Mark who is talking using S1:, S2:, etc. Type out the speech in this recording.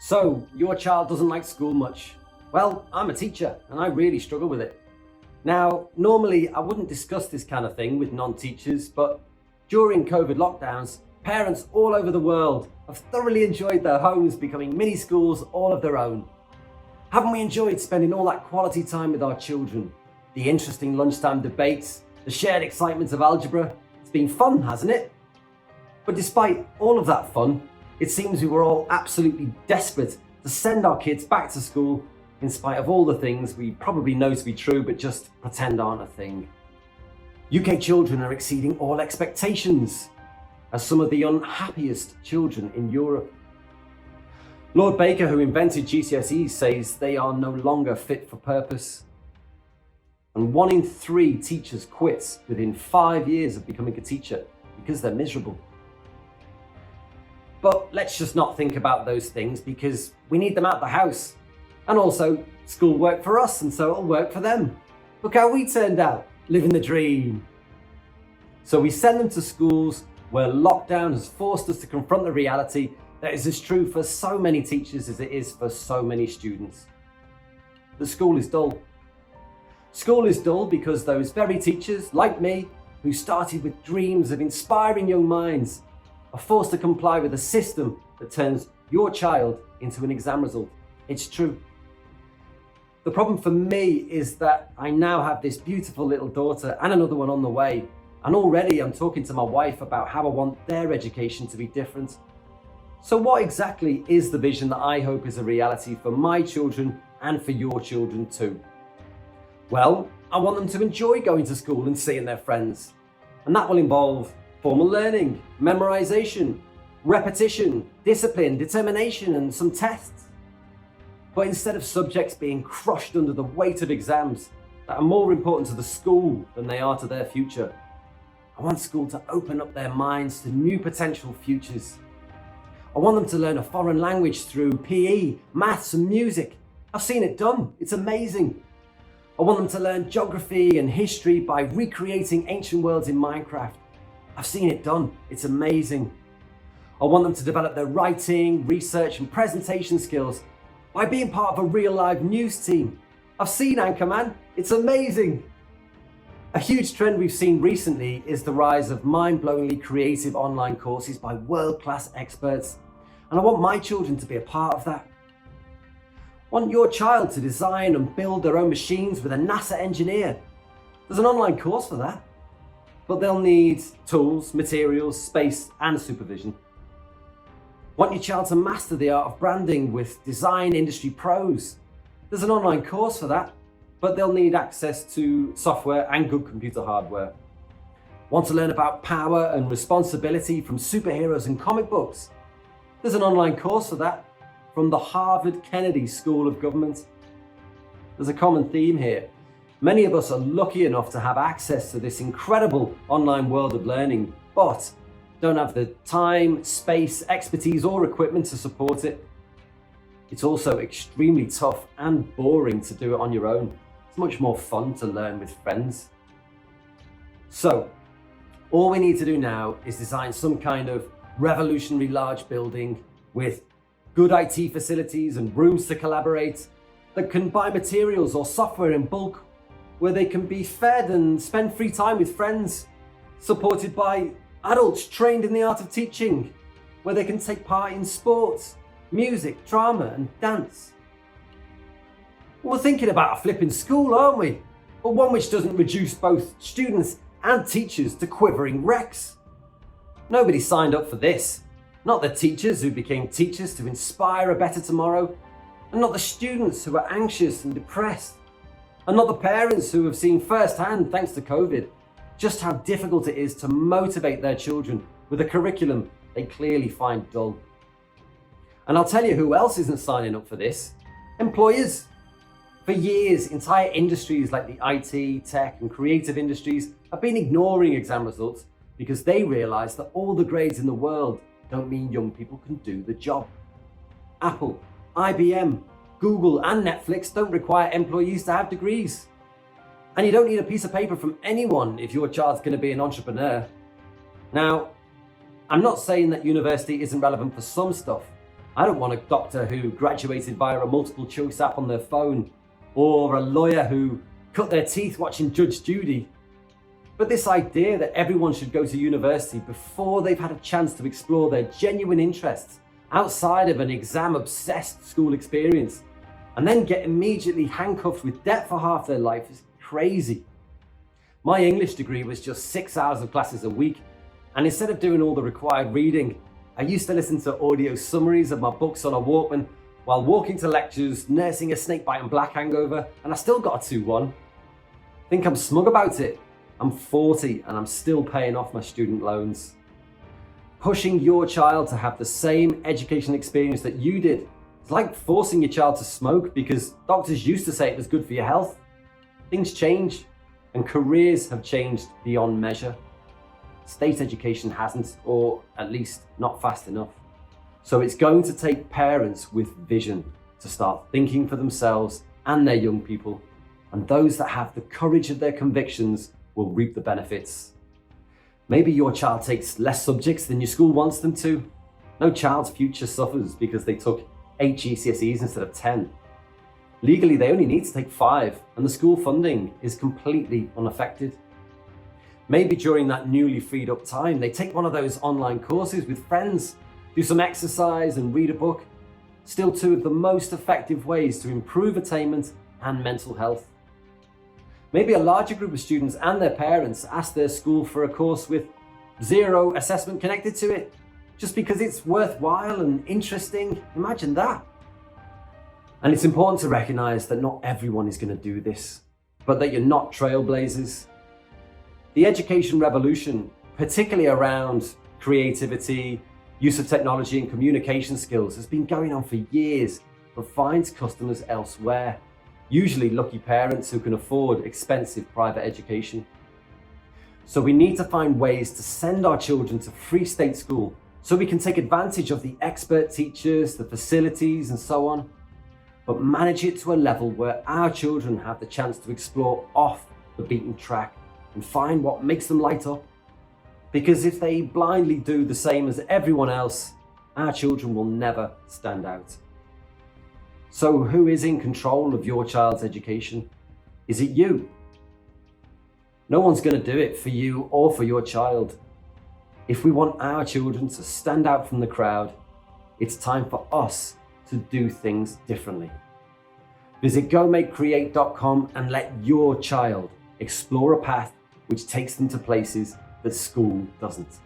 S1: So, your child doesn't like school much. Well, I'm a teacher and I really struggle with it. Now, normally I wouldn't discuss this kind of thing with non-teachers, but during COVID lockdowns, parents all over the world have thoroughly enjoyed their homes becoming mini schools all of their own. Haven't we enjoyed spending all that quality time with our children? The interesting lunchtime debates, the shared excitement of algebra. It's been fun, hasn't it? But despite all of that fun, it seems we were all absolutely desperate to send our kids back to school in spite of all the things we probably know to be true but just pretend aren't a thing. UK children are exceeding all expectations as some of the unhappiest children in Europe. Lord Baker, who invented GCSEs, says they are no longer fit for purpose. And 1 in 3 teachers quits within 5 years of becoming a teacher because they're miserable. But let's just not think about those things because we need them out the house. And also, school worked for us and so it'll work for them. Look how we turned out, living the dream. So we send them to schools where lockdown has forced us to confront the reality that is as true for so many teachers as it is for so many students. The school is dull. School is dull because those very teachers, like me, who started with dreams of inspiring young minds, are forced to comply with a system that turns your child into an exam result. It's true. The problem for me is that I now have this beautiful little daughter and another one on the way. And already I'm talking to my wife about how I want their education to be different. So what exactly is the vision that I hope is a reality for my children and for your children too? Well, I want them to enjoy going to school and seeing their friends. And that will involve formal learning, memorization, repetition, discipline, determination, and some tests. But instead of subjects being crushed under the weight of exams that are more important to the school than they are to their future, I want school to open up their minds to new potential futures. I want them to learn a foreign language through PE, maths, and music. I've seen it done. It's amazing. I want them to learn geography and history by recreating ancient worlds in Minecraft. I've seen it done. It's amazing. I want them to develop their writing, research, and presentation skills by being part of a real live news team. I've seen Anchorman. It's amazing. A huge trend we've seen recently is the rise of mind-blowingly creative online courses by world-class experts. And I want my children to be a part of that. I want your child to design and build their own machines with a NASA engineer. There's an online course for that. But they'll need tools, materials, space, and supervision. Want your child to master the art of branding with design industry pros. There's an online course for that, but they'll need access to software and good computer hardware. Want to learn about power and responsibility from superheroes and comic books? There's an online course for that from the Harvard Kennedy School of Government. There's a common theme here. Many of us are lucky enough to have access to this incredible online world of learning, but don't have the time, space, expertise, or equipment to support it. It's also extremely tough and boring to do it on your own. It's much more fun to learn with friends. So, all we need to do now is design some kind of revolutionary large building with good IT facilities and rooms to collaborate that can buy materials or software in bulk, where they can be fed and spend free time with friends, supported by adults trained in the art of teaching, where they can take part in sports, music, drama, and dance. We're thinking about a flipping school, aren't we? But one which doesn't reduce both students and teachers to quivering wrecks. Nobody signed up for this. Not the teachers who became teachers to inspire a better tomorrow, and not the students who are anxious and depressed. And not the parents who have seen firsthand, thanks to COVID, just how difficult it is to motivate their children with a curriculum they clearly find dull. And I'll tell you who else isn't signing up for this. Employers. For years, entire industries like the IT, tech, and creative industries have been ignoring exam results because they realise that all the grades in the world don't mean young people can do the job. Apple, IBM, Google and Netflix don't require employees to have degrees. And you don't need a piece of paper from anyone if your child's going to be an entrepreneur. Now, I'm not saying that university isn't relevant for some stuff, I don't want a doctor who graduated via a multiple choice app on their phone, or a lawyer who cut their teeth watching Judge Judy. But this idea that everyone should go to university before they've had a chance to explore their genuine interests outside of an exam-obsessed school experience, and then get immediately handcuffed with debt for half their life is crazy. My English degree was just 6 hours of classes a week, and instead of doing all the required reading, I used to listen to audio summaries of my books on a Walkman while walking to lectures, nursing a snakebite and black hangover, and I still got a 2-1. Think I'm smug about it? I'm 40 and I'm still paying off my student loans. Pushing your child to have the same education experience that you did is like forcing your child to smoke because doctors used to say it was good for your health. Things change, and careers have changed beyond measure. State education hasn't, or at least not fast enough. So it's going to take parents with vision to start thinking for themselves and their young people, and those that have the courage of their convictions will reap the benefits. Maybe your child takes less subjects than your school wants them to. No child's future suffers because they took 8 GCSEs instead of 10. Legally, they only need to take 5, and the school funding is completely unaffected. Maybe during that newly freed up time, they take one of those online courses with friends, do some exercise and read a book. Still 2 of the most effective ways to improve attainment and mental health. Maybe a larger group of students and their parents ask their school for a course with 0 assessment connected to it, just because it's worthwhile and interesting. Imagine that. And it's important to recognize that not everyone is going to do this, but that you're not trailblazers. The education revolution, particularly around creativity, use of technology and communication skills, has been going on for years, but finds customers elsewhere, usually lucky parents who can afford expensive private education. So we need to find ways to send our children to free state school so we can take advantage of the expert teachers, the facilities and so on, but manage it to a level where our children have the chance to explore off the beaten track and find what makes them light up. Because if they blindly do the same as everyone else, our children will never stand out. So who is in control of your child's education? Is it you? No one's going to do it for you or for your child. If we want our children to stand out from the crowd, it's time for us to do things differently. Visit gomakecreate.com and let your child explore a path which takes them to places that school doesn't.